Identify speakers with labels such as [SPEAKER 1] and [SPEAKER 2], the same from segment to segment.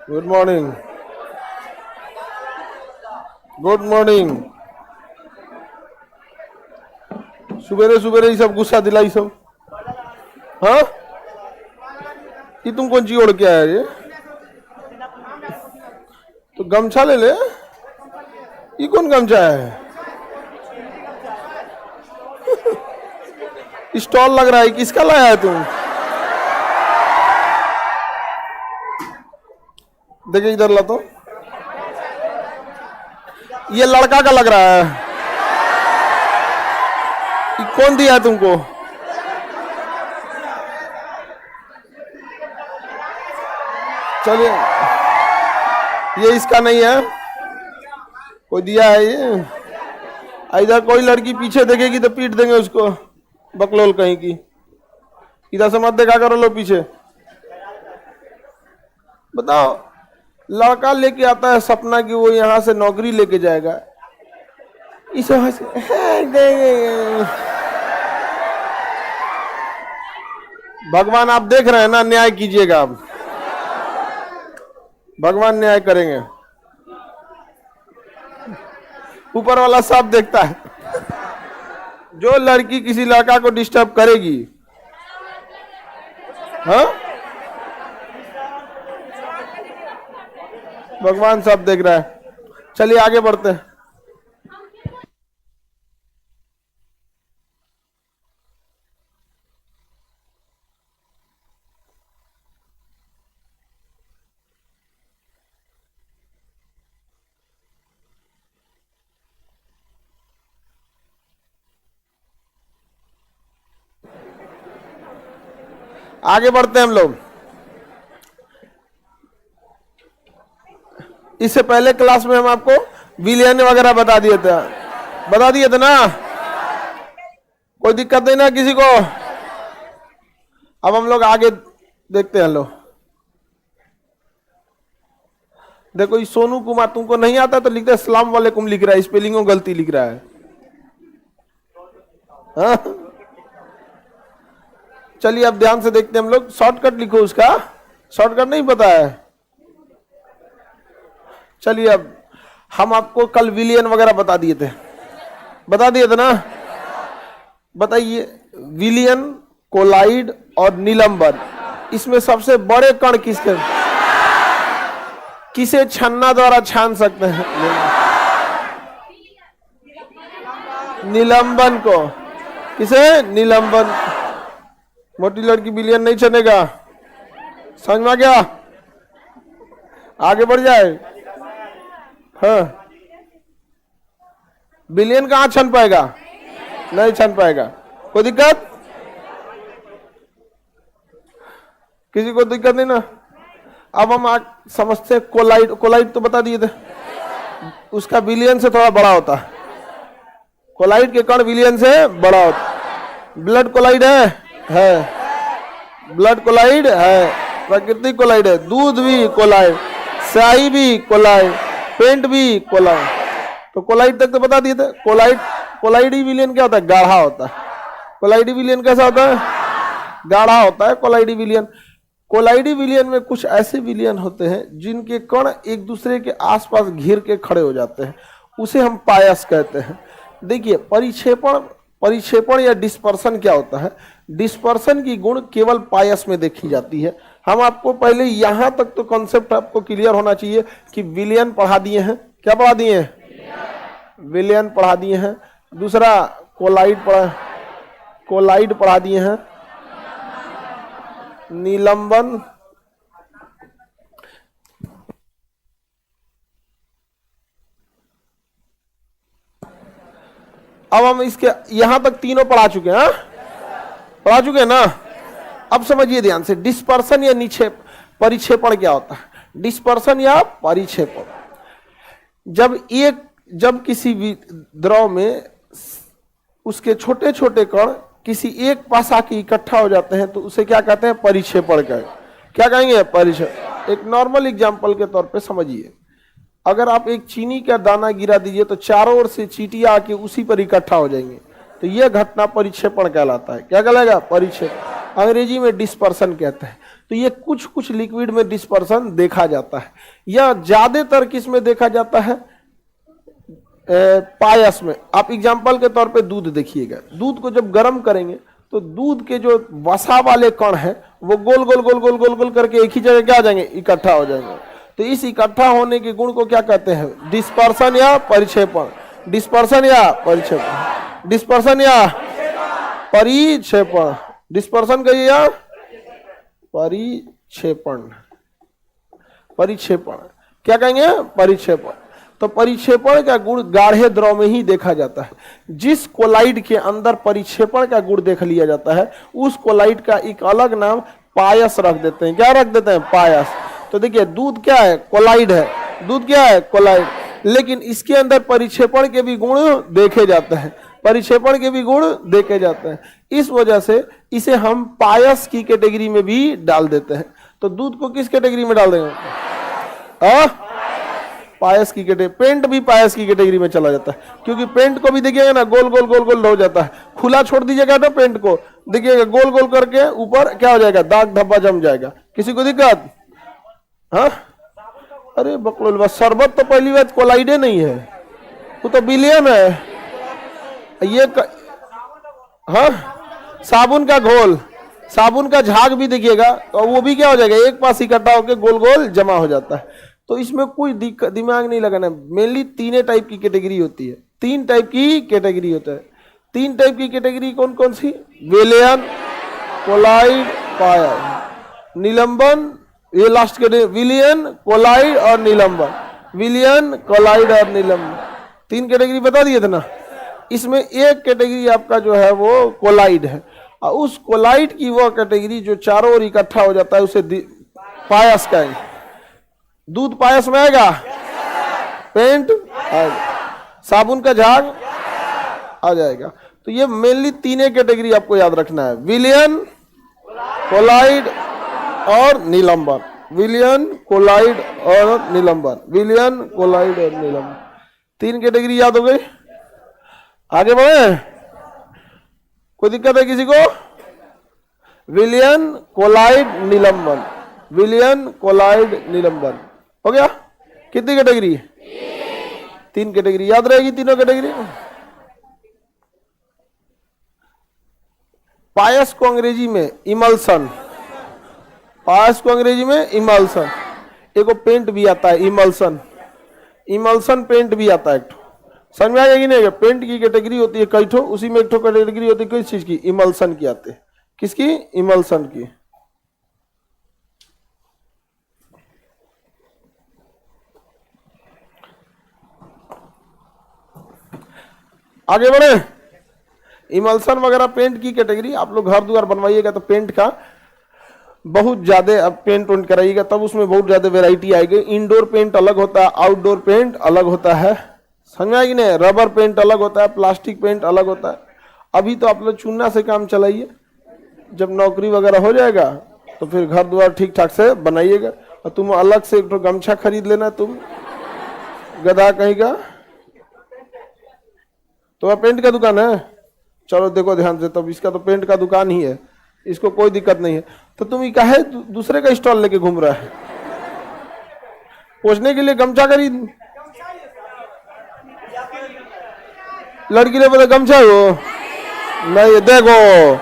[SPEAKER 1] Good morning. Good morning. सुबेरे सुबेरे ही सब गुस्सा दिलाई सब। हाँ, ये तुम कौन ची ओढ़ के आया ये? तो गमछा ले ले। ये कौन गमछा है? स्टॉल लग रहा है, किसका लाया है तुम? देखिए इधर ला तो, ये लड़का का लग रहा है। ये कौन दिया है तुमको? चलिए, ये इसका नहीं है, कोई दिया है ये। इधर कोई लड़की पीछे देखेगी तो पीट देंगे उसको, बकलोल कहीं की। इधर से मत देखा करो लो पीछे। बताओ, लड़का लेके आता है सपना कि वो यहाँ से नौकरी लेके जाएगा, इस वजह से भगवान आप देख रहे हैं ना, न्याय कीजिएगा आप। भगवान न्याय करेंगे, ऊपर वाला सब देखता है। जो लड़की किसी लड़का को डिस्टर्ब करेगी, हाँ, भगवान सब देख रहा है। चलिए आगे बढ़ते हैं। आगे बढ़ते हैं हम लोग। इससे पहले क्लास में हम आपको विलियन वगैरह बता दिए थे ना। कोई दिक्कत नहीं ना किसी को? अब हम लोग आगे देखते हैं। लो देखो, ये सोनू कुमार, तुमको नहीं आता तो लिखते अस्सलाम वालेकुम लिख रहा है, स्पेलिंगों गलती लिख रहा है। हाँ? चलिए अब ध्यान से देखते हैं हम लोग। शॉर्टकट लिखो, उसका शॉर्टकट नहीं पता है। चलिए, अब हम आपको कल विलियन वगैरह बता दिए थे ना। बताइए, विलियन, कोलाइड और निलंबन, इसमें सबसे बड़े कण किसे छन्ना द्वारा छान सकते हैं? निलंबन को। किसे? निलंबन। मोटी लड़की विलियन नहीं छनेगा, समझ में आ गया? आगे बढ़ जाए। हाँ, विलियन कहां छन पाएगा? नहीं छन पाएगा। कोई दिक्कत? किसी को दिक्कत नहीं ना? अब हम समझते हैं कोलाइड। कोलाइड तो बता दिए थे, उसका विलियन से थोड़ा बड़ा होता है। कोलाइड के कण विलियन से बड़ा होता है। ब्लड कोलाइड है, ब्लड कोलाइड है, प्राकृतिक कोलाइड है, दूध भी कोलाइड, स्याही भी कोलाइड, पेंट भी कोलाइड। तो कोलाइड तक तो बता दिए थे। कोलाइडी विलियन क्या होता है? गाढ़ा होता है। कोलाइडी विलियन कैसा होता है? गाढ़ा होता है कोलाइडी विलियन। कोलाइडी विलियन में कुछ ऐसे विलियन होते हैं जिनके कण एक दूसरे के आसपास घिर के खड़े हो जाते हैं, उसे हम पायस कहते हैं। देखिए, परिक्षेपण या डिस्पर्सन क्या होता है? डिस्पर्सन की गुण केवल पायस में देखी जाती है। हम आपको पहले यहां तक तो कॉन्सेप्ट आपको क्लियर होना चाहिए कि विलियन पढ़ा दिए हैं। क्या पढ़ा दिए हैं? विलियन पढ़ा दिए हैं। दूसरा कोलाइड पढ़ा दिए हैं। निलंबन, अब हम इसके यहां तक तीनों पढ़ा चुके हैं। पढ़ा चुके हैं ना? अब समझिए ध्यान से, डिस्पर्सन या निक्षेप, परिक्षेपण क्या होता है? डिस्पर्सन या परिक्षेपण, जब किसी द्रव में उसके छोटे छोटे कण किसी एक पास आके इकट्ठा हो जाते हैं तो उसे क्या कहते हैं? परिक्षेपण कहेंगे। क्या कहेंगे? परिक्षेपण। एक नॉर्मल एग्जांपल के तौर पे समझिए, अगर आप एक चीनी का दाना गिरा दीजिए तो चारों ओर से चींटियां आके उसी पर इकट्ठा हो जाएंगे, तो यह घटना परिक्षेपण कहलाता है। क्या कहलाएगा? परिक्षेपण। अंग्रेजी में डिस्पर्सन कहते हैं। तो ये कुछ कुछ लिक्विड में डिस्पर्सन देखा जाता है। यह ज्यादातर किस में देखा जाता है? पायस में। आप एग्जाम्पल के तौर पे दूध देखिएगा, दूध को जब गर्म करेंगे तो दूध के जो वसा वाले कण है वो गोल गोल गोल गोल गोल गोल करके एक ही जगह क्या आ जाएंगे? इकट्ठा हो जाएंगे। तो इस इकट्ठा होने के गुण को क्या कहते हैं? डिस्पर्सन या परिक्षेपण। डिस्पर्सन या परिक्षेपण। डिस्पर्सन या परिक्षेपण। डिस्पर्सन कहिए या परिक्षेपण। परिक्षेपण क्या कहेंगे? परिक्षेपण। तो परिक्षेपण का गुण गाढ़े द्रव में ही देखा जाता है। जिस कोलाइड के अंदर परिक्षेपण का गुण देख लिया जाता है उस कोलाइड का एक अलग नाम पायस रख देते हैं। क्या रख देते हैं? पायस। तो देखिए दूध क्या है? कोलाइड है। दूध क्या है? कोलाइड। लेकिन इसके अंदर परिक्षेपण के भी गुण देखे जाते हैं। परिक्षेपण के भी गुण देखे जाते हैं। इस वजह से इसे हम पायस की कैटेगरी में भी डाल देते हैं। तो दूध को किस कैटेगरी में डाल देंगे? पायस की कैटेगरी। पेंट भी पायस की कैटेगरी में चला जाता है, क्योंकि पेंट को भी देखिएगा ना गोल गोल गोल गोल हो जाता है। खुला छोड़ दीजिएगा तो पेंट को देखिएगा गोल गोल करके ऊपर क्या हो जाएगा? दाग धब्बा जम जाएगा। किसी को दिक्कत? हाँ, अरे बकलोल बस। शरबत तो पहली बात कोलाइडे नहीं है, वो तो विलियन है। ये हाँ, साबुन का घोल, साबुन का झाग भी देखिएगा तो वो भी क्या हो जाएगा? एक पास इकट्ठा होकर गोल गोल जमा हो जाता है। तो इसमें कोई दिमाग नहीं लगाना। मेनली तीन टाइप की कैटेगरी होती है। तीन टाइप की कैटेगरी होता है। तीन टाइप की कैटेगरी कौन कौन सी? विलियन, कोलाइड, पायस, निलंबन। ये लास्ट कैटेगरी विलियन, कोलाइड और निलंबन। विलियन, कोलाइड और निलंबन, तीन कैटेगरी बता दिए थे ना। इसमें एक कैटेगरी आपका जो है वो कोलाइड है, और उस कोलाइड की वो कैटेगरी जो चारों ओर इकट्ठा हो जाता है उसे पायस कहेंगे। दूध पायस में आएगा, पेंट आएगा, साबुन का झाग आ जाएगा। तो ये मेनली तीन कैटेगरी आपको याद रखना है, विलियन, कोलाइड और निलंबन। विलियन, कोलाइड और निलंबन। विलियन, कोलाइड और निलंबन, तीन कैटेगरी याद हो गई। आगे बढ़े? कोई दिक्कत है किसी को? विलियन, कोलाइड, निलंबन। विलियन, कोलाइड, निलंबन हो गया। कितनी कैटेगरी? तीन कैटेगरी याद रहेगी, तीनों कैटेगरी। पायस को अंग्रेजी में इमल्सन। पायस को अंग्रेजी में इमल्सन। एक पेंट भी आता है इमल्सन। इमल्सन पेंट भी आता है एक। समझ में आ गया कि नहीं? पेंट की कैटेगरी होती है कई ठो, उसी में एक ठो कैटेगरी होती है किस चीज की? इमल्सन की आते हैं। किसकी? इमल्सन की। आगे बढ़े? इमल्सन वगैरह पेंट की कैटेगरी। आप लोग घर द्वार बनवाइएगा तो पेंट का बहुत ज्यादा अब पेंट वेंट कराइएगा तब उसमें बहुत ज्यादा वेराइटी आएगी। इंडोर पेंट अलग होता है, आउटडोर पेंट अलग होता है। समझ आएगी नहीं? रबर पेंट अलग होता है, प्लास्टिक पेंट अलग होता है। अभी तो आप लोग चूना से काम चलाइए, जब नौकरी वगैरह हो जाएगा तो फिर घर द्वार ठीक ठाक से बनाइएगा। और तुम अलग से एक तो गमछा खरीद लेना, तुम गधा कहीं का। तो पेंट का दुकान है? चलो देखो ध्यान से, तब इसका तो पेंट का दुकान ही है, इसको कोई दिक्कत नहीं है। तो तुम काहे दूसरे का स्टॉल लेके घूम रहा है? पोछने के लिए गमछा खरीद। लड़की ने बोला गमछा हो नहीं, देखो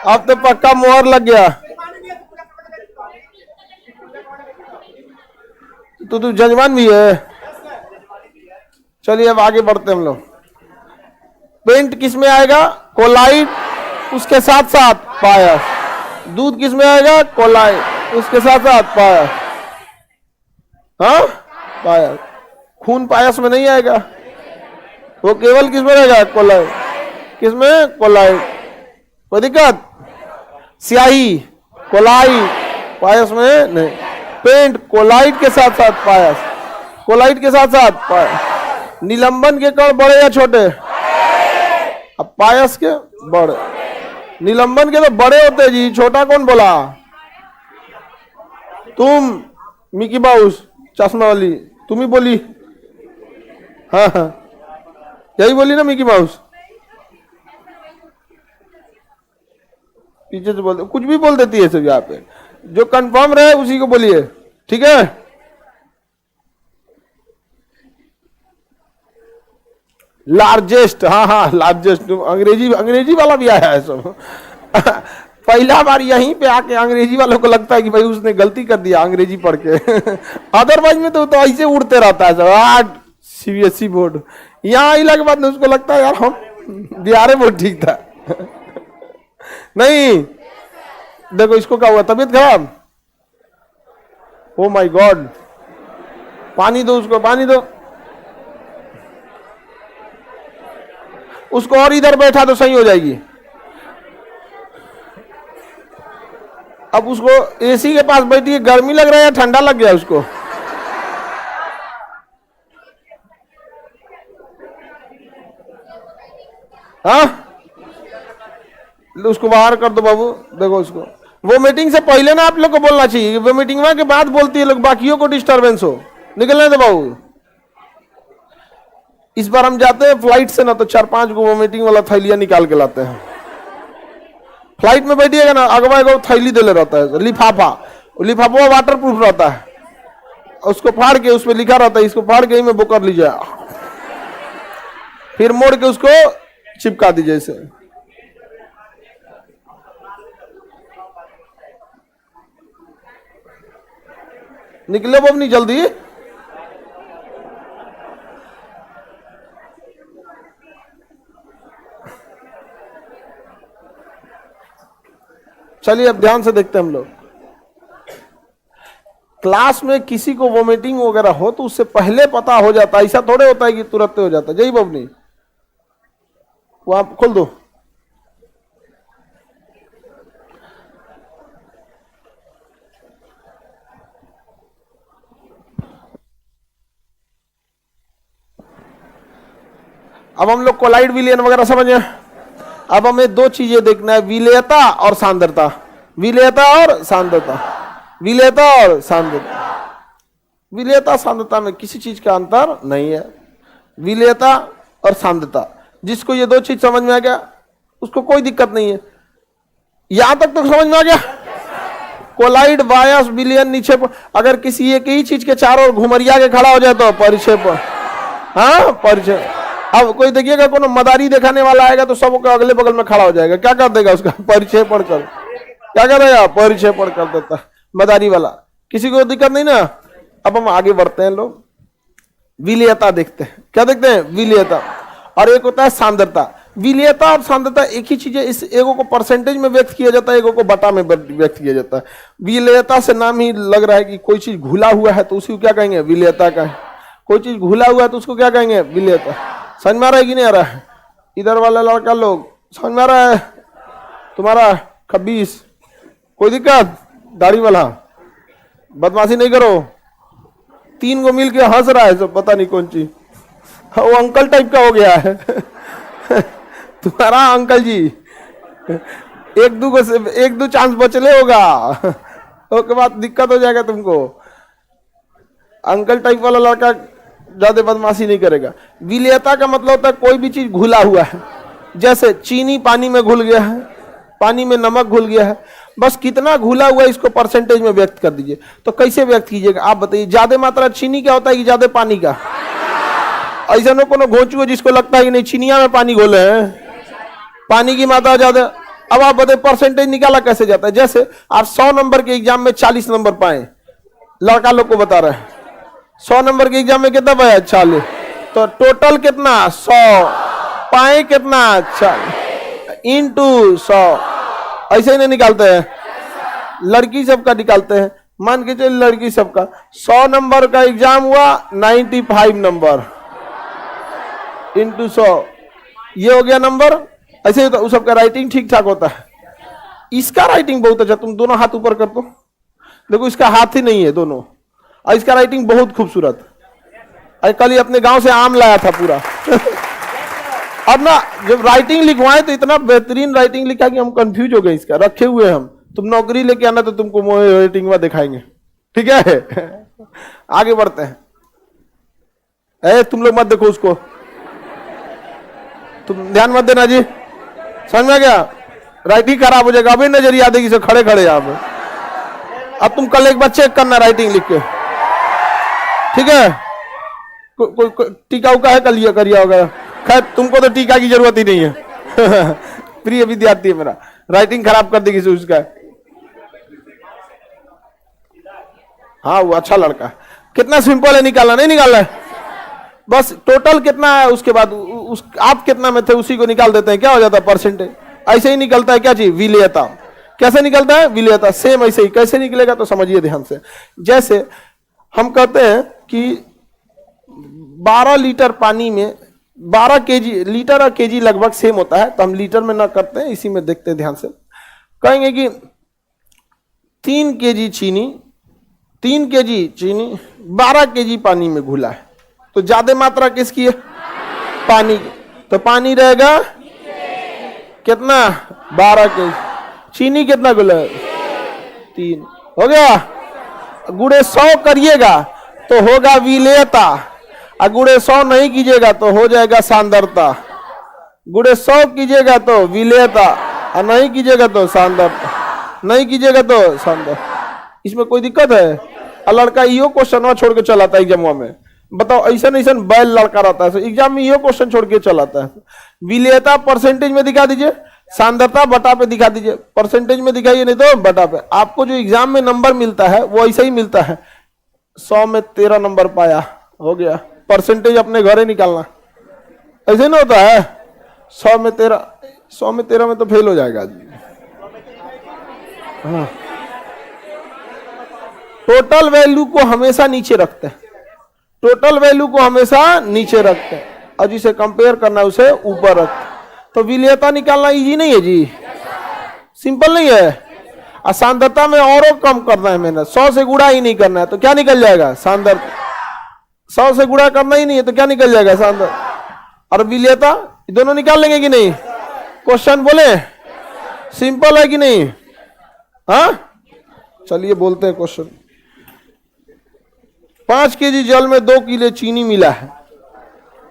[SPEAKER 1] अब तो पक्का मोहर लग गया। तो तू जजमान भी है। चलिए अब आगे बढ़ते हम लोग। पेंट किस में आएगा? कोलाइड, उसके साथ साथ पायस। दूध किस में आएगा? कोलाइड, उसके साथ साथ पायस। हाँ, पायस। खून पायस में नहीं आएगा, वो केवल किस में रहेगा? कोलाइड। किस में? कोलाइड। कोई दिक्कत? स्याही कोलाइड, पायस में नहीं। पेंट कोलाइड के साथ साथ पायस, कोलाइड के साथ साथ पायस। निलंबन के कण बड़े या छोटे? अब पायस के बड़े, निलंबन के तो बड़े होते जी, छोटा कौन बोला? तुम मिकी माउस चश्मा वाली, तुम ही बोली। हाँ हाँ, यही बोली ना मिकी माउस। पीछे से बोलते, कुछ भी बोल देती है सब यहाँ पे। जो कंफर्म रहे उसी को बोलिए, ठीक है। लार्जेस्ट, हाँ हाँ लार्जेस्ट, अंग्रेजी अंग्रेजी वाला भी आया है सब। पहला बार यहीं पे आके अंग्रेजी वालों को लगता है कि भाई उसने गलती कर दिया अंग्रेजी पढ़ के। अदरवाइज में तो ऐसे उड़ते रहता है सब। सीबीएसई बोर्ड यहाँ आई लगे बाद में उसको लगता है यार हम बिहार बोर्ड ठीक था। नहीं देखो इसको क्या हुआ, तबीयत खराब। ओ माय गॉड, पानी दो उसको, पानी दो उसको, और इधर बैठा तो सही हो जाएगी। अब उसको एसी के पास बैठी है, गर्मी लग रहा है या ठंडा लग गया उसको। हाँ उसको बाहर कर दो बाबू। देखो उसको, वो मीटिंग से पहले ना आप लोग को बोलना चाहिए, वो मीटिंग के बाद बोलती है लोग, बाकियों को डिस्टरबेंस हो। निकलने दो बाबू। इस बार हम जाते हैं फ्लाइट से ना तो 4-5 को वोमिटिंग वाला थैलिया निकाल के लाते हैं। फ्लाइट में बैठिएगा ना, अगवा अगवा थैली दे ले रहता है, लिफाफा, लिफाफा वाटर प्रूफ रहता है, उसको फाड़ के उसमें लिखा रहता है इसको फाड़ के ही में बुक कर लीजिए, फिर मोड़ के उसको चिपका दीजिए इसे। निकले बबनी जल्दी। चलिए अब ध्यान से देखते हैं हम लोग। क्लास में किसी को वोमिटिंग वगैरह हो तो उससे पहले पता हो जाता है, ऐसा थोड़े होता है कि तुरंत हो जाता है। जय बबनी, वो आप खोल दो। अब हम लोग कोलाइड विलयन वगैरह समझे। अब हमें 2 चीजें देखना है, विलेयता और सांद्रता। विलेयता और सांद्रता, विलेयता और सांद्रता। विलेयता सांद्रता में किसी चीज का अंतर नहीं है। विलेयता और सांद्रता, जिसको ये 2 चीज समझ में आ गया उसको कोई दिक्कत नहीं है। यहां तक तो समझ में आ गया। कोलाइड, बायस, विलयन, निक्षेप। अगर किसी एक ही चीज के चारों ओर घुमरिया के खड़ा हो जाए तो परिक्षेप। हाँ परिक्षेप। अब कोई देखिएगा कोनो मदारी दिखाने वाला आएगा तो सबको अगले बगल में खड़ा हो जाएगा, क्या कर देगा उसका परिक्षेपण कर, क्या करेगा परिक्षेपण कर देता मदारी वाला। किसी को दिक्कत नहीं ना। अब हम आगे बढ़ते हैं लोग, विलेयता देखते हैं। क्या देखते हैं? विलेयता। और एक होता है सांद्रता। विलेयता और सांद्रता एक ही चीज है, इस एगो को परसेंटेज में व्यक्त किया जाता है, एगो को बटा में व्यक्त किया जाता है। विलेयता से नाम ही लग रहा है कि कोई चीज घुला हुआ है तो उसी को क्या कहेंगे? विलेयता का है। कोई चीज घुला हुआ है तो उसको क्या कहेंगे? विलेयता। समझ में आ रहा है कि नहीं आ रहा है? इधर वाला लड़का लोग समझ में आ रहा है? तुम्हारा 26 कोई दिक्कत? दाढ़ी वाला बदमाशी नहीं करो। 3 को मिल के हंस रहा है सब, पता नहीं कौन चीज। वो अंकल टाइप का हो गया है। तुम्हारा अंकल जी 1-2 चांस बचले होगा, उसके बाद दिक्कत हो जाएगा तुमको। अंकल टाइप वाला लड़का ज्यादा बदमाशी नहीं करेगा। विलेयता का मतलब होता है कोई भी चीज घुला हुआ है, जैसे चीनी पानी में घुल गया है, पानी में नमक घुल गया है, बस कितना घुला हुआ है इसको परसेंटेज में व्यक्त कर दीजिए। तो कैसे व्यक्त कीजिएगा आप बताइए? ज्यादा मात्रा चीनी का होता है कि ज्यादा पानी का? ऐसा न कोनो घोंचू है जिसको लगता है कि नहीं चीनिया में पानी घोले हैं, पानी की मात्रा ज्यादा। अब आप बताइए परसेंटेज निकाला कैसे जाता है? जैसे आप 100 नंबर के एग्जाम में 40 नंबर पाए, लड़का लोग को बता रहे हैं 100 नंबर के एग्जाम में कितना पाया? 40। तो टोटल कितना? 100। पाए कितना? 40 इंटू 100। ऐसे ही नहीं निकालते हैं, लड़की सबका निकालते हैं। मान के चलिए लड़की सबका 100 नंबर का एग्जाम हुआ, 95 नंबर इंटू 100, ये हो गया नंबर। ऐसे ही तो उस सबका राइटिंग ठीक ठाक होता है। इसका राइटिंग बहुत अच्छा, तुम दोनों हाथ ऊपर कर दो, देखो इसका हाथ ही नहीं है दोनों, और इसका राइटिंग बहुत खूबसूरत। कल ही अपने गांव से आम लाया था पूरा। अब ना जब राइटिंग लिखवाए तो इतना बेहतरीन राइटिंग लिखा कि हम कंफ्यूज हो गए। इसका रखे हुए हम, तुम नौकरी लेके आना तो तुमको राइटिंग में दिखाएंगे, ठीक है? आगे बढ़ते हैं। तुम लोग मत देखो उसको, तुम ध्यान मत देना जी, समझ में आ गया? राइटिंग खराब हो जाएगा, अभी नजरिया देगी से खड़े खड़े यहाँ पे। अब तुम कल एक बार चेक करना राइटिंग लिख के, ठीक है? कोई टीका उका है कल ये करिया वगैरह? खैर तुमको तो टीका की जरूरत ही नहीं है। प्रिय विद्यार्थी है मेरा, राइटिंग खराब कर देगी उसका। हाँ वो अच्छा लड़का है। कितना सिंपल है, निकालना नहीं निकालना है, बस टोटल कितना है उसके बाद आप कितना में थे उसी को निकाल देते हैं, क्या हो जाता है परसेंटेज। ऐसे ही निकलता है क्या चीज, विलेयता। कैसे निकलता है विलेयता, सेम ऐसे ही। कैसे निकलेगा तो समझिए ध्यान से। जैसे हम कहते हैं कि 12 लीटर पानी में 12 केजी, लीटर और केजी लगभग सेम होता है, तो हम लीटर में ना करते हैं, इसी में देखते हैं ध्यान से। कहेंगे कि 3 केजी चीनी 12 केजी पानी में घुला है, तो ज्यादा मात्रा किसकी है, पानी की। तो पानी रहेगा कितना, 12 केजी। चीनी कितना घुला है, 3। हो गया। गुणे 100 करिएगा तो होगा विलेयता, और गुणे 100 नहीं कीजिएगा तो हो जाएगा सांद्रता। गुणे 100 कीजिएगा तो विलेयता, और नहीं कीजिएगा तो सांद्रता, नहीं कीजिएगा तो सांद्रता। इसमें कोई दिक्कत है? और लड़का इहो क्वेश्चन छोड़ के चलाता है एग्जाम में। बताओ, ऐसा ऐसा बैल लड़का रहता है एग्जाम में, इहो क्वेश्चन छोड़ के चलाता है। विलेयता परसेंटेज में दिखा दीजिए, सांद्रता बटा पे दिखा दीजिए। परसेंटेज में दिखाइए, नहीं तो बटा पे। आपको जो एग्जाम में नंबर मिलता है वो ऐसा ही मिलता है। 100 में 13 नंबर पाया, हो गया। परसेंटेज अपने घर ही निकालना, ऐसे नहीं होता है। 100 में 13 में तो फेल हो जाएगा। हाँ, टोटल वैल्यू को हमेशा नीचे रखते हैं, टोटल वैल्यू को हमेशा नीचे रखते हैं, और जिसे कंपेयर करना है उसे ऊपर रखते हैं। तो विलेयता निकालना इजी नहीं है जी, सिंपल नहीं है। और सांद्रता में औरों कम करना है मैंने, 100 से गुणा ही नहीं करना है, तो क्या निकल जाएगा, सांद्रता। 100 से गुणा करना ही नहीं है तो क्या निकल जाएगा, सांद्रता। और विलेयता दोनों निकाल लेंगे कि नहीं? क्वेश्चन बोले, सिंपल है कि नहीं? हाँ चलिए बोलते हैं क्वेश्चन। 5 केजी जल में 2 किलो चीनी मिला है।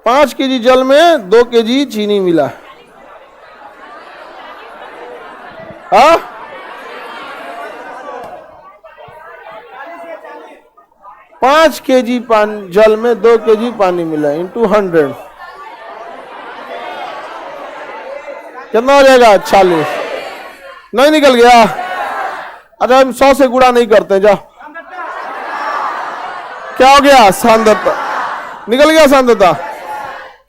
[SPEAKER 1] 5 केजी जल में 2 केजी चीनी मिला है। हाँ? 5 केजी जल में 2 केजी पानी मिला इंटू 100, कितना हो जाएगा, 40। नहीं निकल गया? अच्छा हम 100 से गुणा नहीं करते, जाओ। क्या हो गया, सांद्रता। निकल गया सांद्रता।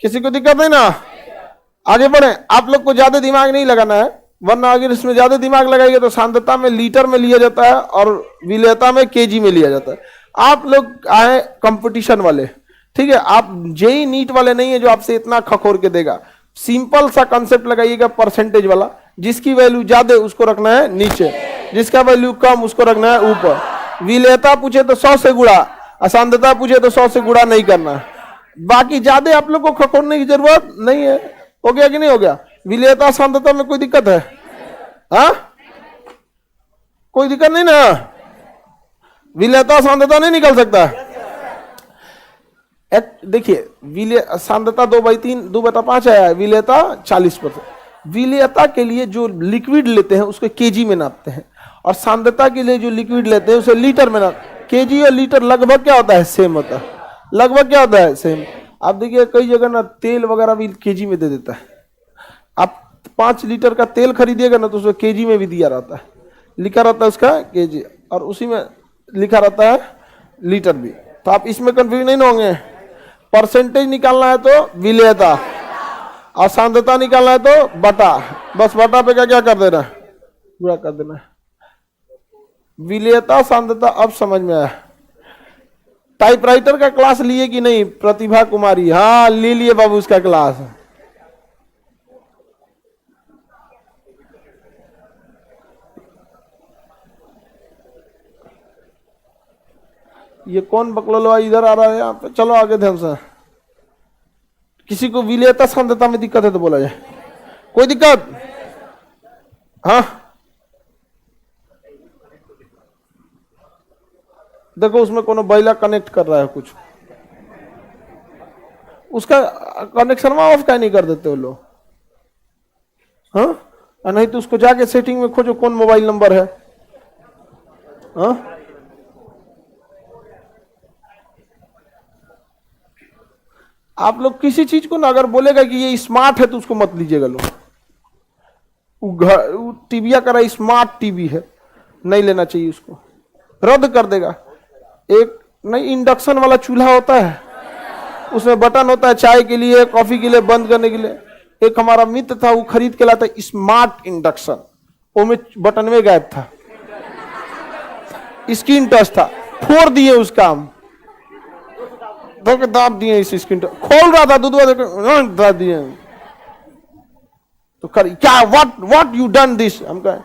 [SPEAKER 1] किसी को दिक्कत नहीं ना? आगे बढ़े। आप लोग को ज्यादा दिमाग नहीं लगाना है, वरना अगर इसमें ज्यादा दिमाग लगाएंगे तो सांद्रता में लीटर में लिया जाता है और विलेयता में केजी में लिया जाता है। आप लोग आए कंपटीशन वाले, ठीक है? आप जेई नीट वाले नहीं है जो आपसे इतना खखोर के देगा। सिंपल सा कंसेप्ट लगाइएगा परसेंटेज वाला। जिसकी वैल्यू ज्यादा उसको रखना है नीचे, जिसका वैल्यू कम उसको रखना है ऊपर। विलेयता पूछे तो 100 से गुणा, सांद्रता पूछे तो 100 से गुणा नहीं करना। बाकी ज्यादा आप लोग को खखोरने की जरूरत नहीं है। हो गया कि नहीं हो गया? विलेयता सांद्रता में कोई दिक्कत है? हाँ कोई दिक्कत नहीं ना? विलेयता सांद्रता नहीं निकल सकता? देखिए सांद्रता 2/5 आया है, विलेयता 40%। विलेयता के लिए जो लिक्विड लेते हैं उसको केजी में नापते हैं, और सांद्रता के लिए जो लिक्विड लेते हैं उसे लीटर में नापते हैं। केजी और लीटर लगभग क्या होता है, सेम होता है। लगभग क्या होता है, सेम। आप देखिए कई जगह ना तेल वगैरह भी केजी में दे देता है। आप 5 लीटर का तेल खरीदिएगा ना तो उसमें केजी में भी दिया रहता है, लिखा रहता है उसका केजी, और उसी में लिखा रहता है लीटर भी। तो आप इसमें कंफ्यूज नहीं होंगे। परसेंटेज निकालना है तो विलेयता, और सांद्रता निकालना है तो बटा। बस बटा पे क्या कर देना, पूरा कर देना। विलेयता सांद्रता अब समझ में आया। टाइपराइटर का क्लास लिए कि नहीं प्रतिभा कुमारी? हाँ ले लिए बाबू उसका क्लास। ये कौन बकलोलवा इधर आ रहा है यहाँ पे? चलो आगे ध्यान से। किसी को विलेयता सांद्रता में दिक्कत है तो बोला जाए। कोई दिक्कत? हाँ देखो उसमें कोनो बैला कनेक्ट कर रहा है कुछ, उसका कनेक्शन ऑफ क्या नहीं कर देते वो लोग? हाँ और नहीं तो उसको जाके सेटिंग में खोजो कौन मोबाइल नंबर है। हाँ, आप लोग किसी चीज को ना अगर बोलेगा कि ये स्मार्ट है तो उसको मत लीजिएगा लोग। वो टीविया का स्मार्ट टीवी है, नहीं लेना चाहिए उसको, रद्द कर देगा। एक नहीं इंडक्शन वाला चूल्हा होता है, उसमें बटन होता है चाय के लिए, कॉफी के लिए, बंद करने के लिए। एक हमारा मित्र था, वो खरीद के लाता स्मार्ट इंडक्शन, वो में बटन में गायब था, स्क्रीन टच था, फोड़ दिए उस काम, दाब दिए इस स्क्रीन टच, खोल रहा था दूध दाब दिए। तो कर क्या, व्हाट यू डन दिस, हम कहे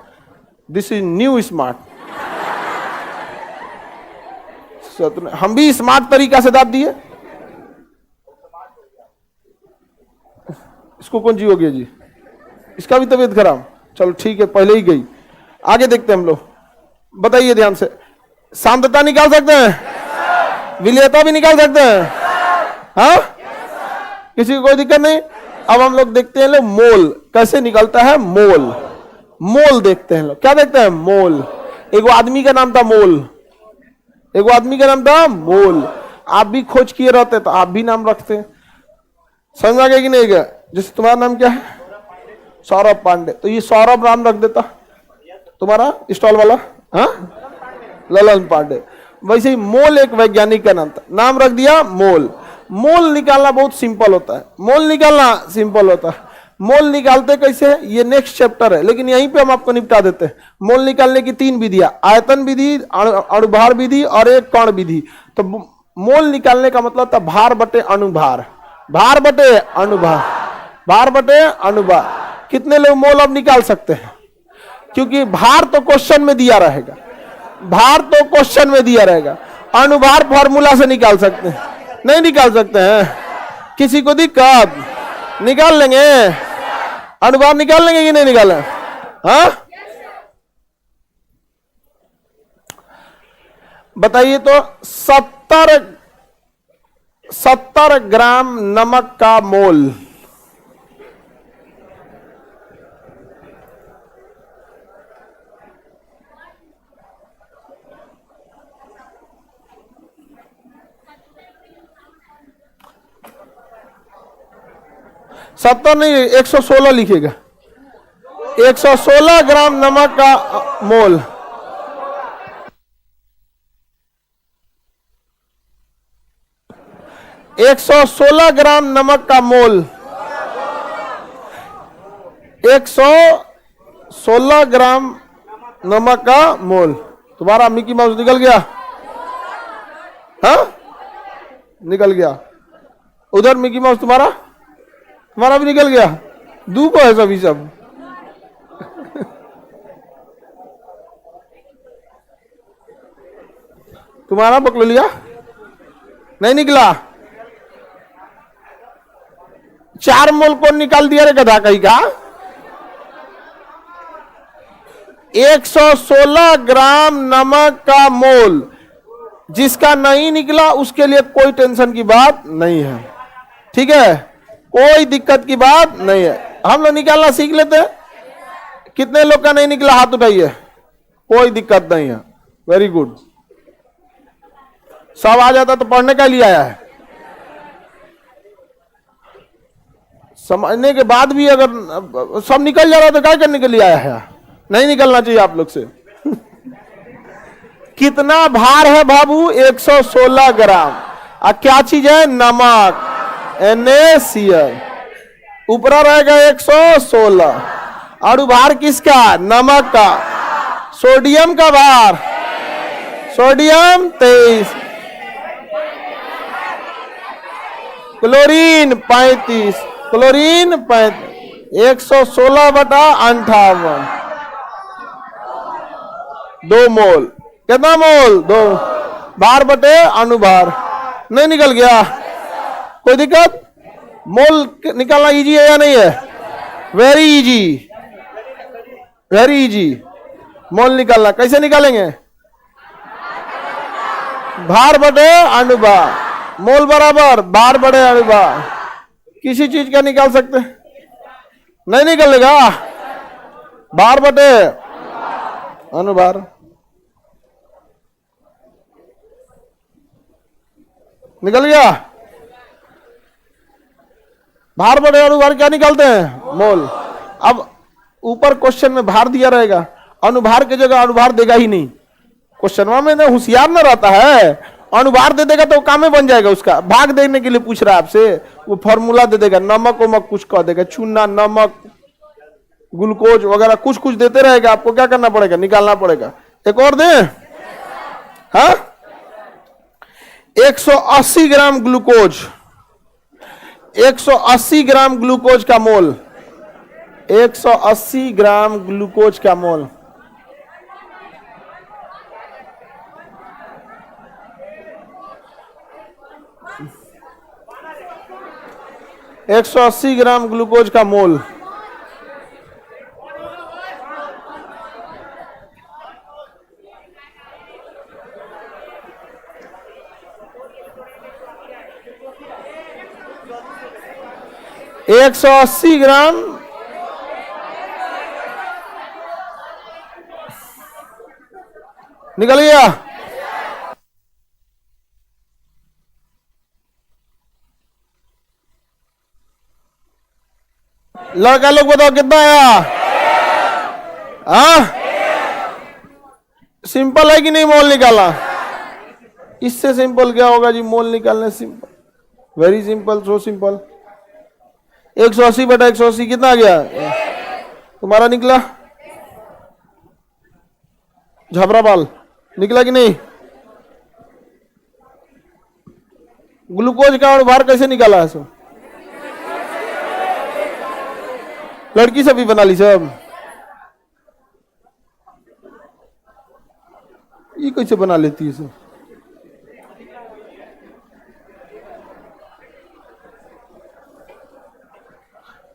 [SPEAKER 1] दिस इज न्यू स्मार्ट। हम भी स्मार्ट तरीका से दाब दिए। इसको कौन जी हो गया जी, इसका भी तबीयत खराब, चलो ठीक है पहले ही गई। आगे देखते हैं हम लोग, बताइए ध्यान से। शांतता निकाल सकते हैं, विलेयता भी निकाल सकते हैं, हाँ, किसी को कोई दिक्कत नहीं। अब हम लोग देखते हैं लोग मोल कैसे निकलता है। मोल देखते हैं लोग, क्या देखते हैं, मोल। एक आदमी का नाम था मोल, एक आदमी का नाम था मोल। आप भी खोज किए रहते तो आप भी नाम रखते, समझ आ गया कि नहीं गया। जैसे तुम्हारा नाम क्या है, सौरभ पांडे, तो ये सौरभ नाम रख देता तुम्हारा स्टॉल वाला, हाँ, ललन पांडे। वैसे ही मोल एक वैज्ञानिक का नाम था, नाम रख दिया मोल। मोल निकालना बहुत सिंपल होता है, मोल निकालना सिंपल होता है। मोल निकालते कैसे, ये नेक्स्ट चैप्टर है, लेकिन यहीं पे हम आपको निपटा देते हैं। मोल निकालने की 3 विधियां, आयतन विधि, अणुभार विधि और एक कण विधि। तो मोल निकालने का मतलब था भार बटे अनुभार, भार बटे अनुभार, भार बटे अनुभार। कितने लोग मोल अब निकाल सकते हैं, क्योंकि भार तो क्वेश्चन में दिया रहेगा, भार तो क्वेश्चन में दिया रहेगा। अनुभार फॉर्मूला से निकाल सकते हैं, नहीं निकाल सकते हैं, किसी को दिक्कत, निकाल लेंगे, अनुभार निकाल लेंगे कि नहीं निकालें, हाँ बताइए। तो 70 ग्राम नमक का मोल, सत्तर नहीं 116 लिखेगा, 116 ग्राम नमक का मोल। एक 116 ग्राम नमक का मोल, 116 ग्राम नमक का मोल। तुम्हारा मिकी माउस निकल गया, हाँ निकल गया। उधर मिकी माउस तुम्हारा भी निकल गया, दू को है सभी सब। तुम्हारा पकड़ लिया, नहीं निकला। 4 मोल कौन निकाल दिया रे गधा कहीं का। 116 ग्राम नमक का मोल, जिसका नहीं निकला उसके लिए कोई टेंशन की बात नहीं है, ठीक है, कोई दिक्कत की बात नहीं है। हम लोग निकालना सीख लेते हैं। कितने लोग का नहीं निकला हाथ उठाइए, कोई दिक्कत नहीं है, वेरी गुड। सब आ जाता तो पढ़ने का लिए आया है, समझने के बाद भी अगर सब निकल जा रहा तो क्या करने के लिए आया है, नहीं निकलना चाहिए आप लोग से। कितना भार है बाबू, 116 ग्राम। और क्या चीज है, नमक, NaCl। ऊपर रहेगा 116, और भार किसका, नमक का। सोडियम का भार, सोडियम 23, क्लोरीन 35, क्लोरीन 35, 116/58, 2 मोल। कितना मोल, 2। भार बटे अनुभार, नहीं निकल गया, कोई दिक्कत। मोल निकालना इजी है या नहीं है, वेरी इजी, वेरी इजी। मोल निकालना कैसे निकालेंगे, भार बटे अनुभार, मोल बराबर भार बटे अनुभार। किसी चीज का निकाल सकते, नहीं निकलेगा, भार बटे अनुभार। निकल गया। भार बटे अनुभार क्या निकालते हैं? मोल। अब ऊपर क्वेश्चन में भार दिया रहेगा, अनुभार की जगह अनुभार देगा ही नहीं। क्वेश्चन में ना होशियार ना रहता है, अनुभार दे देगा तो काम में बन जाएगा उसका। भाग देने के लिए पूछ रहा है आपसे, वो फॉर्मूला दे देगा, नमक वमक कुछ कह देगा, चूना नमक ग्लूकोज वगैरह कुछ कुछ देते रहेगा। आपको क्या करना पड़ेगा? निकालना पड़ेगा। एक और दे। हाँ, 180 ग्राम ग्लूकोज, 180 ग्राम ग्लूकोज का मोल, 180 ग्राम ग्लूकोज का मोल। एक 180 ग्राम ग्लूकोज का मोल। एक 180 ग्राम निकल गया। लड़का लोग बताओ कितना आया? हाँ, सिंपल है कि नहीं? मोल निकाला। इससे सिंपल क्या होगा जी? मोल निकालने simple, very simple, so simple. 180 बटा 180 कितना आ गया? तुम्हारा निकला। झबरा बाल निकला कि नहीं? ग्लूकोज का अनुभार कैसे निकाला है? सो लड़की से भी बना ली सब। ये कैसे बना लेती है सब?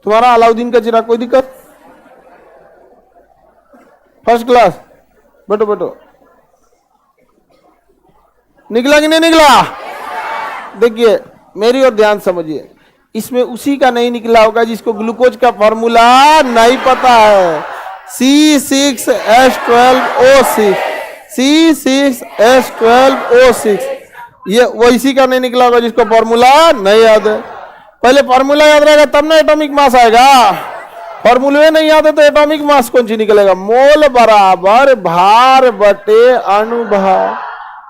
[SPEAKER 1] तुम्हारा अलाउद्दीन का चिराग, कोई दिक्कत? First class. बैठो बैठो। निकला कि नहीं निकला? देखिए मेरी और ध्यान समझिए, इसमें उसी का नहीं निकला होगा जिसको ग्लूकोज का फॉर्मूला नहीं पता है। C6H12O6, C6H12O6, ये वो इसी का नहीं निकला होगा जिसको फॉर्मूला नहीं याद है। पहले फॉर्मूला याद रहेगा तब ना एटॉमिक मास आएगा। फॉर्मूले नहीं याद है तो एटॉमिक मास कौन सी निकलेगा? मोल बराबर भार बटे अणुभार,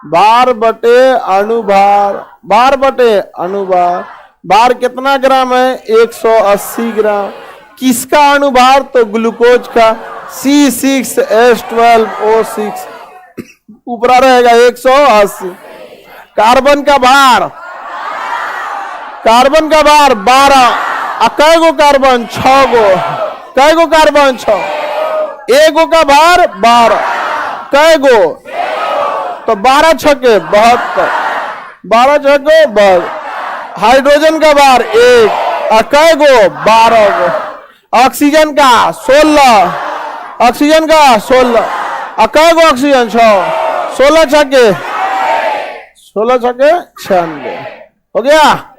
[SPEAKER 1] भार बटे अणुभार, भार बटे अणुभार। भार कितना ग्राम है? 180 ग्राम। किसका अणुभार? तो ग्लूकोज का, C6H12O6। ऊपर रहेगा 180। कार्बन का भार, कार्बन का भार 12। कै गो कार्बन? 6 गो। कै गो कार्बन? 6। एक गो का भार 12। कै गो? तो 12 छके 72, 12 छके 72। हाइड्रोजन का भार 1, कै गो? 12 गो। ऑक्सीजन का 16, ऑक्सीजन का 16, कै गो ऑक्सीजन? 6, 16 छके 96 हो गया।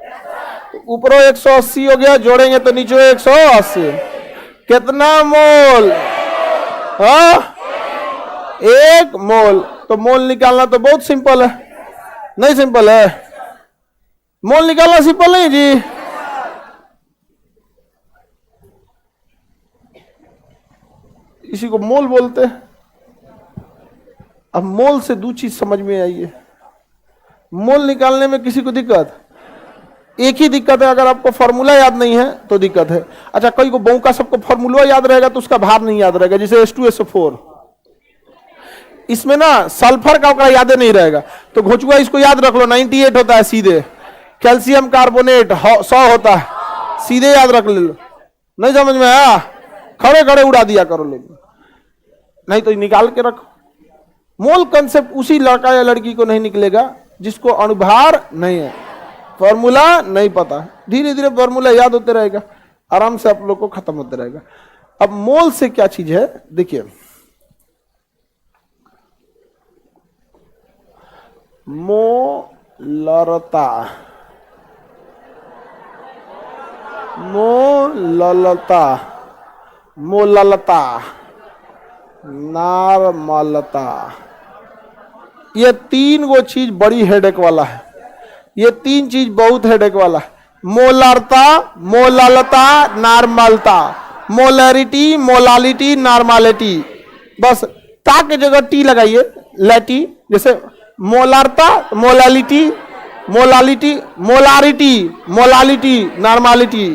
[SPEAKER 1] ऊपर 180 हो गया, जोड़ेंगे तो नीचे 180। कितना मोल? हाँ, 1 मोल। तो मोल निकालना तो बहुत सिंपल है। नहीं सिंपल है? मोल निकालना सिंपल नहीं जी। इसी को मोल बोलते हैं। अब मोल से दो चीज समझ में आई है। मोल निकालने में किसी को दिक्कत? एक ही दिक्कत है, अगर आपको फॉर्मूला याद नहीं है तो दिक्कत है। अच्छा, कई को बहु का सबको फॉर्मूला याद रहेगा तो उसका भार नहीं याद रहेगा, जैसे H2SO4। इसमें ना सल्फर का ओकरा याद नहीं रहेगा, तो घोचुआ इसको याद रख लो, 98 होता है सीधे। कैल्शियम कार्बोनेट 100 होता है, सीधे याद रख लो। नहीं समझ में आया? खड़े खड़े उड़ा दिया करो लोग, नहीं तो निकाल के रखो। मोल कंसेप्ट उसी लड़का या लड़की को नहीं निकलेगा जिसको अणुभार नहीं है, फॉर्मूला नहीं पता। धीरे धीरे फॉर्मूला याद होते रहेगा, आराम से आप लोग को खत्म होते रहेगा। अब मोल से क्या चीज है देखिए, मोलरता, मोललता, मोललता, नॉर्मलता। ये तीन गो चीज बड़ी हेडेक वाला है, ये तीन चीज बहुत हेडेक वाला है। मोलरता, मोललता, नॉर्मलता, मोलरिटी, मोलालिटी, नॉर्मालिटी। बस ता के जगह टी लगाइए, लैटी, जैसे मोलरता, molality, molality, molarity, molality, normality.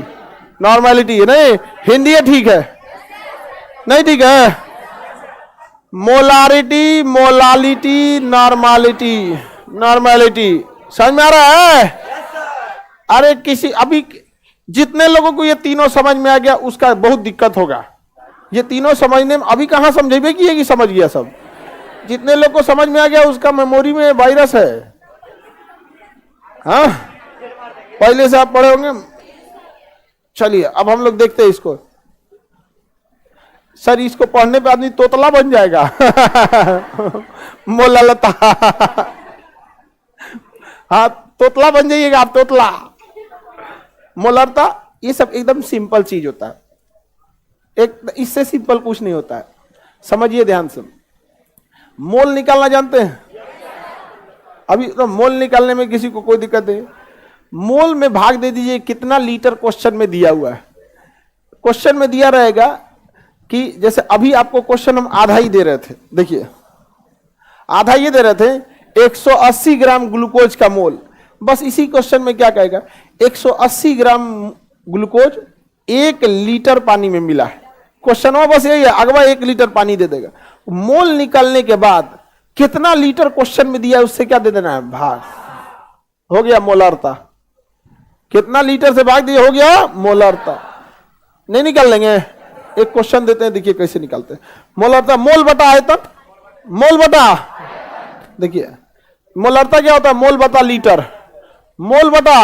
[SPEAKER 1] Normality नहीं, हिंदी है ठीक है, नहीं ठीक है। मोलारिटी, मोलालिटी, नॉर्मालिटी, नॉर्मालिटी, समझ में आ रहा है? अरे किसी अभी जितने लोगों को ये तीनों समझ में आ गया उसका बहुत दिक्कत होगा। ये तीनों समझने में अभी कहां समझेबे कि समझ गया सब। जितने लोग को समझ में आ गया उसका मेमोरी में वायरस है। हाँ, पहले से आप पढ़े होंगे। चलिए अब हम लोग देखते हैं इसको। सर इसको पढ़ने पे आदमी तोतला बन जाएगा। मोललता। हाँ तोतला बन जाइएगा आप, तोतला। मोलरता, ये सब एकदम सिंपल चीज होता है, एक इससे सिंपल कुछ नहीं होता है। समझिए ध्यान से। मोल निकालना जानते हैं? अभी तो मोल निकालने में किसी को कोई दिक्कत नहीं। मोल में भाग दे दीजिए कितना लीटर क्वेश्चन में दिया हुआ है। क्वेश्चन में दिया रहेगा कि जैसे अभी आपको क्वेश्चन हम आधा ही दे रहे थे, देखिए आधा ये दे रहे थे 180 ग्राम ग्लूकोज का मोल। बस इसी क्वेश्चन में क्या कहेगा, 180 ग्राम ग्लूकोज 1 लीटर पानी में मिला है। क्वेश्चन में बस यही है, अगवा 1 लीटर पानी दे देगा। मोल निकालने के बाद कितना लीटर क्वेश्चन में दिया है उससे क्या दे देना है, भाग। हो गया मोलरता। कितना लीटर से भाग दिया, हो गया मोलरता। नहीं निकाल लेंगे, एक क्वेश्चन देते हैं, देखिए कैसे निकालते हैं। मोलरता, मोल बटा आयतन, मोल बटा, देखिए मोलरता क्या होता है, मोल बटा लीटर, मोल बटा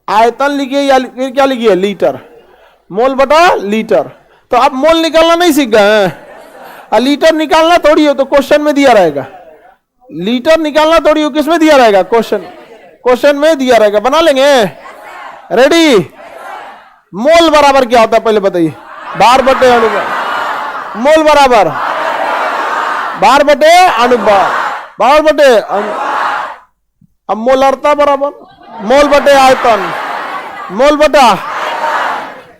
[SPEAKER 1] आयतन लिखिए या फिर क्या लिखिए, लीटर, मोल बटा लीटर। तो आप मोल निकालना नहीं सीख गए हैं, लीटर निकालना थोड़ी हो, तो क्वेश्चन में दिया रहेगा। लीटर निकालना थोड़ी हो, किसमें दिया रहेगा, क्वेश्चन में दिया रहेगा। बना लेंगे, रेडी। मोल बराबर क्या होता है पहले बताइए, भार बटे अनुपात। मोल बराबर भार बटे अनुपात, भार बटे अब मोलरता बराबर मोल बटे आयतन, मोल बटा,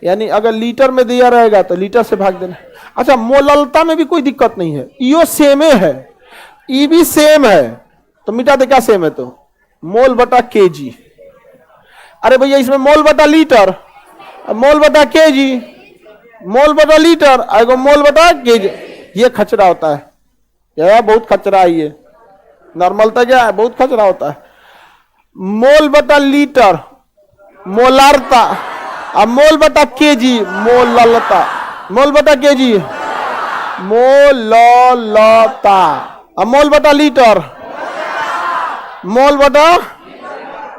[SPEAKER 1] यानी अगर लीटर में दिया रहेगा तो लीटर से भाग देना। अच्छा मोललता में भी कोई दिक्कत नहीं है, यो सेम है, ई भी सेम है, तो मिटा दे क्या सेम है, तो मोल बटा केजी। अरे भैया इसमें मोल बटा लीटर, मोल बटा केजी, मोल बटा लीटर, एगो मोल बटा केजी। ये खचरा होता है, यह बहुत खचरा है। ये नॉर्मलता क्या है, बहुत खचरा होता है। मोल बटा लीटर मोलारता, अब मोल बटा केजी मोललता, मोल बटा केजी मोललता, अब मोल बटा लीटर, मोल बटा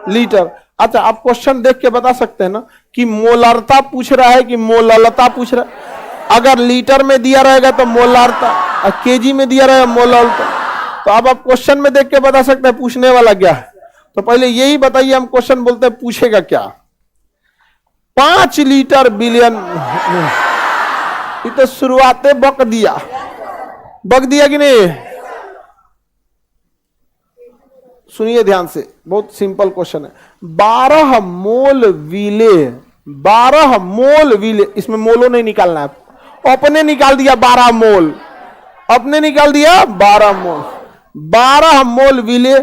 [SPEAKER 1] लीटर। अच्छा आप क्वेश्चन देख के बता सकते हैं ना कि मोलरता पूछ रहा है कि मोललता पूछ रहा है। अगर लीटर में दिया रहेगा तो मोलरता, और केजी में दिया रहेगा मोललता। तो अब आप क्वेश्चन में देख के बता सकते हैं पूछने वाला क्या है। तो पहले यही बताइए, हम क्वेश्चन बोलते हैं पूछेगा क्या। 5 लीटर बिलियन, ये तो शुरुआते बक दिया कि नहीं। सुनिए ध्यान से, बहुत सिंपल क्वेश्चन है। 12 मोल विले, 12 मोल विले, इसमें मोलो नहीं निकालना है, अपने निकाल दिया 12 मोल, अपने निकाल दिया 12 मोल। 12 मोल विले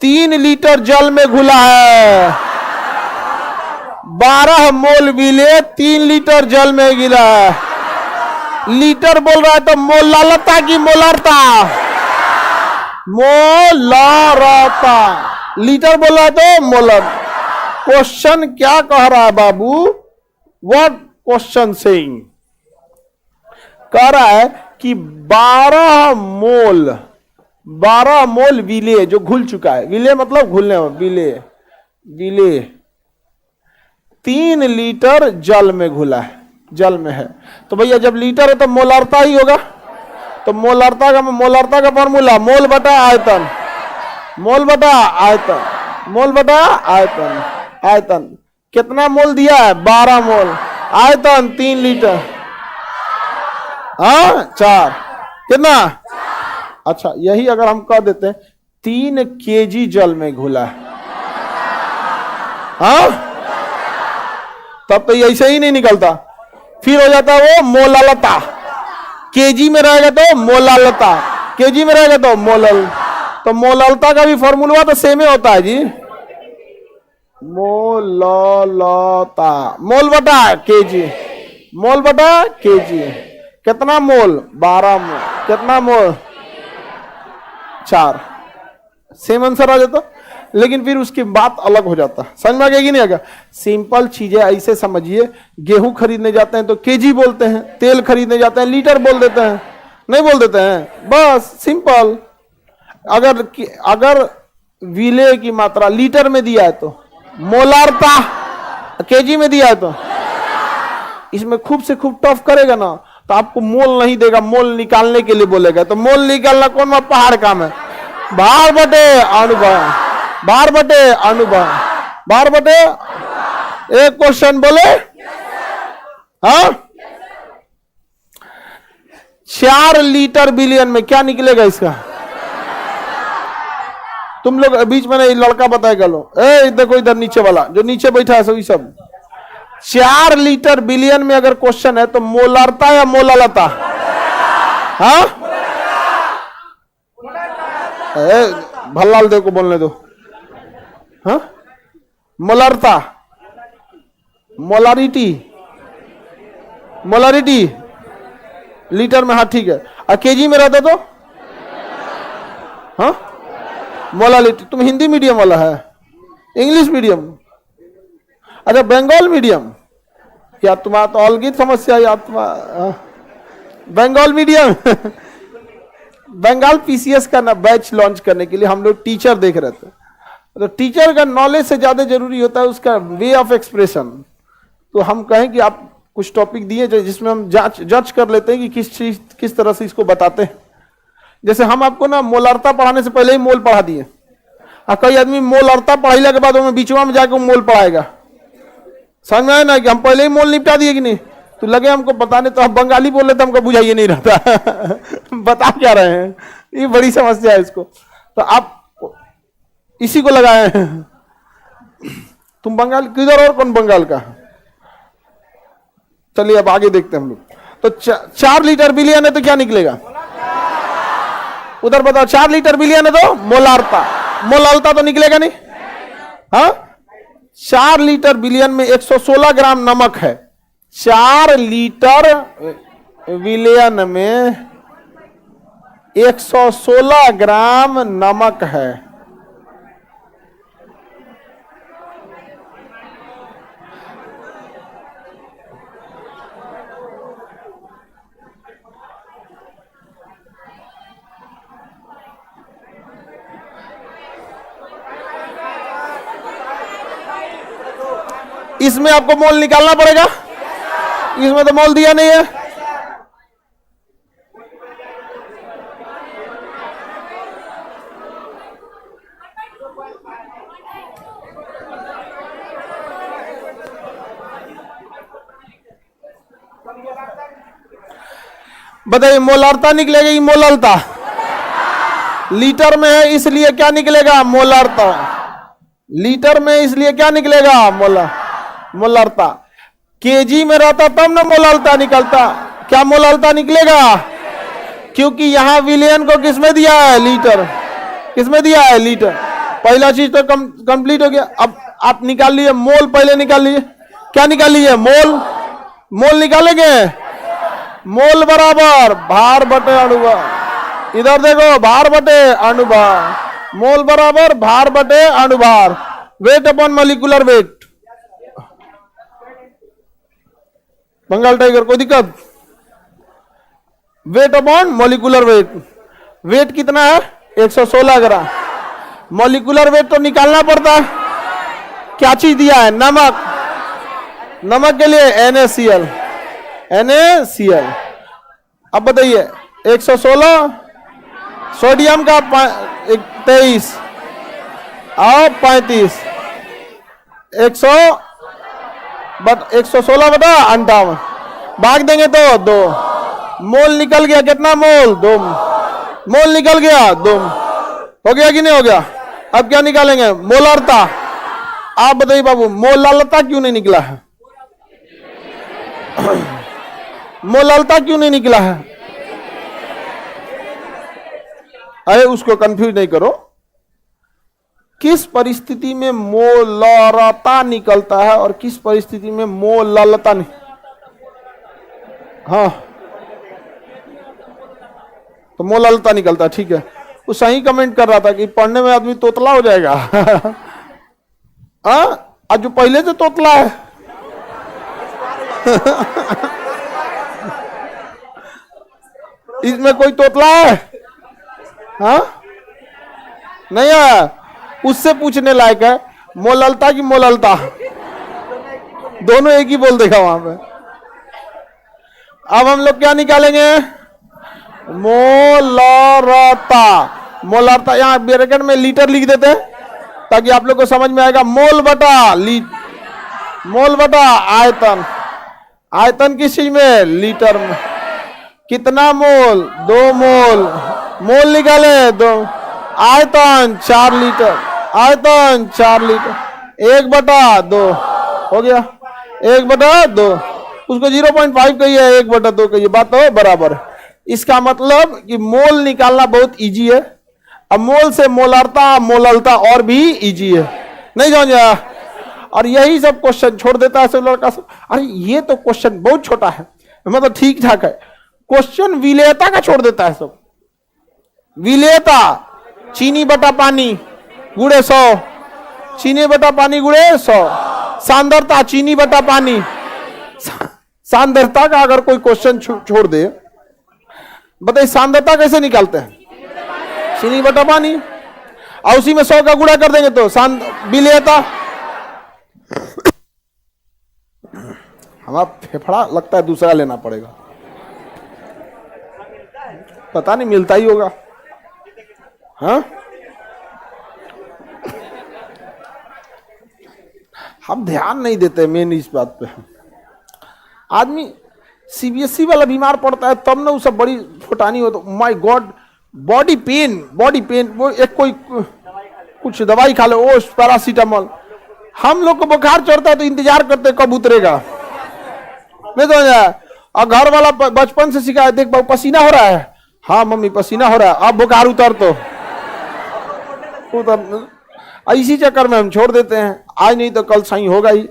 [SPEAKER 1] 3 लीटर जल में घुला है। 12 मोल विले 3 लीटर जल में गिरा है। लीटर बोल रहा है तो मोललता की मोलरता, मोलरता। लीटर बोल रहा है तो मोलर। क्वेश्चन क्या कह रहा है बाबू, व्हाट क्वेश्चन सेइंग, कह रहा है कि 12 मोल विले जो घुल चुका है, विले मतलब घुलने में, विले 3 लीटर जल में घुला है, जल में है। तो भैया जब लीटर है तो मोलरता ही होगा। तो मोलरता का फॉर्मूला मोल बटा आयतन, मोल बटा आयतन, मोल बटा आयतन। आयतन कितना मोल दिया है, 12 मोल, आयतन 3 लीटर। हाँ 4, कितना? अच्छा, यही अगर हम कह देते हैं 3 केजी जल में घुला है, हाँ, तब तो ऐसे ही नहीं निकलता, फिर हो जाता वो मोलालता। केजी में रहेगा तो मोलालता, केजी में रहेगा तो मोलल, तो मोलालता का भी फॉर्मूला तो सेम ही होता है जी, मोलालता, मोल बटा केजी, मोल बटा केजी। कितना मोल? 12 मोल। कितना मोल? 4। सेम आंसर आ जाता, लेकिन फिर उसकी बात अलग हो जाता। समझ में आ गया कि नहीं आ गया? सिंपल चीजें ऐसे समझिए, गेहूं खरीदने जाते हैं तो केजी बोलते हैं, तेल खरीदने जाते हैं लीटर बोल देते हैं, नहीं बोल देते हैं, बस सिंपल। अगर विलेय की मात्रा लीटर में दिया है तो मोलारता, केजी में दिया है तो, इसमें खूब से खूब टफ करेगा ना तो आपको मोल नहीं देगा, मोल निकालने के लिए बोलेगा। तो मोल निकालना कौन पहाड़ काम है? भार बटे अनुभव, भार बटे अनुभव, भार बटे। एक क्वेश्चन बोले, हाँ, 4 लीटर बिलियन में क्या निकलेगा इसका? तुम लोग बीच में नहीं, लड़का बताएगा लो, देखो इधर नीचे वाला जो नीचे बैठा है सभी सब। 4 लीटर बिलियन में अगर क्वेश्चन है तो मोलारता या मोलालता? हाँ, भल्लाल देव को बोलने दो। हाँ, मोलारता, मोलारिटी, मोलारिटी लीटर में, हाँ ठीक है। और केजी में रहता तो हाँ मोलालिटी। तुम हिंदी मीडियम वाला है, इंग्लिश मीडियम, अच्छा बंगाल मीडियम, या तुम्हारा तो अलग समस्या, या तुम्हारा बंगाल मीडियम। बंगाल पीसीएस का ना बैच लॉन्च करने के लिए हम लोग टीचर देख रहे थे, तो टीचर का नॉलेज से ज्यादा जरूरी होता है उसका वे ऑफ एक्सप्रेशन। तो हम कहें कि आप कुछ टॉपिक दिए जिसमें हम जज कर लेते हैं कि किस तरह से इसको बताते हैं। जैसे हम आपको ना मोलारता पढ़ाने से पहले ही मोल पढ़ा दिए, और कई आदमी मोलारता पढ़ाने के बाद हमें बीचवा में जाकर मोल पढ़ाएगा। समझ में आए ना कि हम पहले ही मोल निपटा दिए कि नहीं, तो लगे हमको बताने, तो हम बंगाली बोल रहे तो हमको बुझाइए नहीं रहता। बता क्या रहे हैं, ये बड़ी समस्या है इसको। तो आप इसी को लगाए हैं। तुम बंगाल किधर और कौन बंगाल का? चलिए अब आगे देखते हैं हम लोग। तो 4 लीटर बिलियन है तो क्या निकलेगा? उधर बताओ, 4 लीटर बिलियन है तो मोलारता, मोलालता तो निकलेगा नहीं। हाँ, 4 लीटर बिलियन में 116 ग्राम नमक है। 4 लीटर बिलियन में 116 ग्राम नमक है। इसमें आपको मोल निकालना पड़ेगा, इसमें तो मोल दिया नहीं है। बताइए, मोलारता निकलेगा कि मोलालता? लीटर में है इसलिए क्या निकलेगा? मोलारता। लीटर में इसलिए क्या निकलेगा? मोलारता। केजी में रहता तब ना मोलालता निकलता। क्या मोलालता निकलेगा? क्योंकि यहां विलियन को किसमें दिया है? लीटर। किसमें दिया है? लीटर। पहला चीज तो कंप्लीट हो गया। अब आप निकाल लिए मोल, पहले निकाल लीजिए। क्या निकाल लीजिए? मोल। मोल निकालेंगे, मोल बराबर भार बटे अणुभार। इधर देखो, भार बटे अणुभार, मोल बराबर भार बटे अणुभार, weight upon molecular weight. Bengal tiger, कोई दिक्कत? Weight upon molecular weight. Weight कितना है? 116 ग्राम। मॉलिक्यूलर वेट तो निकालना पड़ता है। क्या चीज दिया है? नमक। नमक के लिए NaCl। NaCl। अब बताइए, 116, सोडियम का 23 और 35, 116 बटा 58, भाग देंगे तो 2, मोल निकल गया, कितना मोल? 2 मोल निकल गया, 2 हो गया कि नहीं हो गया? अब क्या निकालेंगे? मोलरता। आप बताइए बाबू, मोललता क्यों नहीं निकला है? मोललता क्यों नहीं निकला है? अरे उसको कंफ्यूज नहीं करो। किस परिस्थिति में मोलरता निकलता है और किस परिस्थिति में मोललता नहीं? हाँ, तो मोललता निकलता है, ठीक है। वो सही कमेंट कर रहा था कि पढ़ने में आदमी तोतला हो जाएगा। आज जो पहले से तोतला है। इसमें कोई तोतला है? हाँ, नहीं है। उससे पूछने लायक है, मोललता की मोललता, दोनों एक ही बोल देगा वहां पे। अब हम लोग क्या निकालेंगे? मोलरता। मोलरता यहां ब्रैकेट में लीटर लिख देते हैं ताकि आप लोग को समझ में आएगा। मोल बटा मोल बटा आयतन। आयतन किस चीज में? लीटर में। कितना मोल? 2 मोल। मोल निकाले 2, आयतन 4 लीटर। आयतन 4 लीटर। 1/2 हो गया। 1/2 उसको 0.5 कहिए, 1/2 कहिए, बात तो बराबर है। इसका मतलब कि मोल निकालना बहुत इजी है। अब मोल से मोलरता, मोललता और भी इजी है, नहीं समझा? और यही सब क्वेश्चन छोड़ देता है सब लड़का सब। अरे ये तो क्वेश्चन बहुत छोटा है, मतलब ठीक ठाक है। क्वेश्चन विलेयता का छोड़ देता है सब। विलेयता चीनी बटा पानी गुणे 100, चीनी बटा पानी गुणे 100। सांद्रता चीनी बटा पानी। सांद्रता का अगर कोई क्वेश्चन छोड़ दे, बताइए सांद्रता कैसे निकालते हैं? चीनी बटा पानी, और उसी में 100 का गुणा कर देंगे तो विलेयता। हमारा फेफड़ा लगता है दूसरा लेना पड़ेगा, पता नहीं मिलता ही होगा। हाँ, हम ध्यान नहीं देते मेन इस बात पे। आदमी सीबीएसई वाला बीमार पड़ता है तब ना, उससे बड़ी फुटानी हो तो माय गॉड, बॉडी पेन, वो एक कोई कुछ दवाई खा ले, ओ पैरासीटामोल। हम लोग को बुखार चढ़ता है तो इंतजार करते कब उतरेगा, नहीं तो और घर वाला बचपन से सिखाया, देख बाबू पसीना हो रहा है, हाँ मम्मी पसीना हो रहा है, अब बुखार उतर तो उतर। इसी चक्कर में हम छोड़ देते हैं, आज नहीं तो कल सही होगा ही।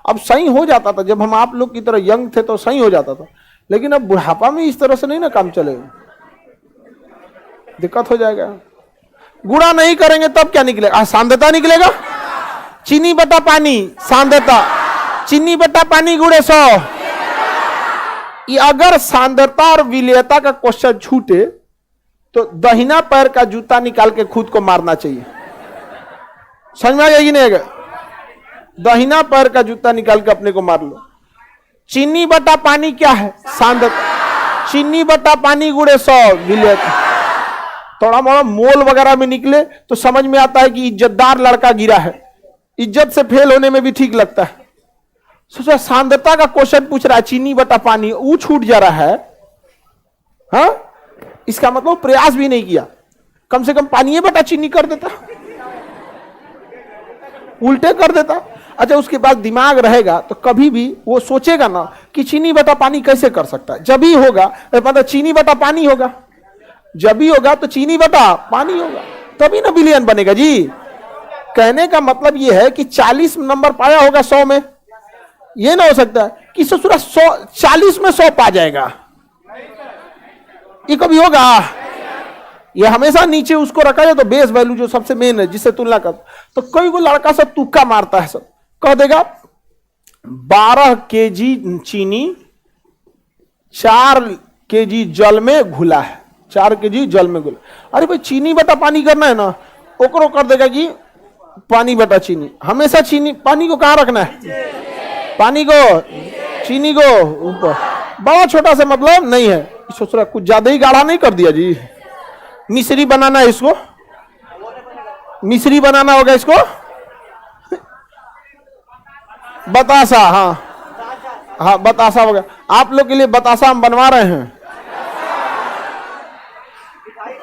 [SPEAKER 1] अब सही हो जाता था जब हम आप लोग की तरह यंग थे तो सही हो जाता था, लेकिन अब बुढ़ापा में इस तरह से नहीं ना काम चलेगा, दिक्कत हो जाएगा। गुणा नहीं करेंगे तब क्या निकलेगा? सांद्रता निकलेगा। चीनी बटा पानी, सांद्रता चीनी बटा पानी गुणे 100। ये अगर सांद्रता और विलेयता का क्वेश्चन छूटे तो दाहिना पैर का जूता निकाल के खुद को मारना चाहिए। समझ में आ गया कि नहीं? दाहिना पैर का जूता निकाल के अपने को मार लो। चीनी बटा पानी क्या है? सांद्रता। चीनी बटा पानी गुणे 100 विलेयता। थोड़ा मोड़ा मोल वगैरह में निकले तो समझ में आता है कि इज्जतदार लड़का गिरा है, इज्जत से फेल होने में भी ठीक लगता है। सोचा सांद्रता का क्वेश्चन पूछ रहा है, चीनी बटा पानी, वो छूट जा रहा है। हाँ, इसका मतलब प्रयास भी नहीं किया, कम से कम पानी बटा चीनी कर देता, उल्टे कर देता। अच्छा, उसके बाद दिमाग रहेगा तो कभी भी वो सोचेगा ना कि चीनी बटा पानी कैसे कर सकता है। जब ही होगा मतलब चीनी बटा पानी होगा, जब भी होगा तो चीनी बटा पानी होगा, तभी ना बिलियन बनेगा जी। कहने का मतलब ये है कि 40 नंबर पाया होगा 100 में, ये ना हो सकता है कि ससुरा 40 में 100 पा जाएगा, ये कभी होगा? ये हमेशा नीचे उसको रखा जाए तो बेस वैल्यू जो सबसे मेन है जिससे तुलना कर, तो कोई को लड़का सब तुक्का मारता है, सब कह देगा 12 केजी चीनी 4 केजी जल में घुला है, 4 केजी जल में घुला। अरे भाई चीनी बटा पानी करना है ना, ओकरो कर देगा कि पानी बटा चीनी। हमेशा चीनी पानी को कहां रखना है? पानी को चीनी को ऊपर, बड़ा छोटा से मतलब नहीं है। सोच रहा कुछ ज्यादा ही गाढ़ा नहीं कर दिया जी। मिश्री बनाना है इसको, मिश्री बनाना होगा इसको, बतासा। हाँ हाँ बतासा होगा, आप लोग के लिए बतासा हम बनवा रहे हैं।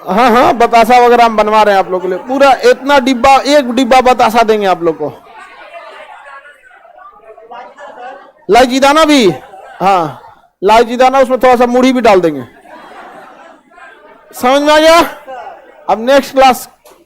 [SPEAKER 1] हाँ हाँ, बतासा वगैरह हम बनवा रहे हैं आप लोगों के लिए। पूरा इतना डिब्बा, एक डिब्बा बतासा देंगे आप लोग को। इलायची दाना भी, हाँ इलायची दाना, उसमें थोड़ा सा मुड़ी भी डाल देंगे। समझ में आ गया? अब नेक्स्ट क्लास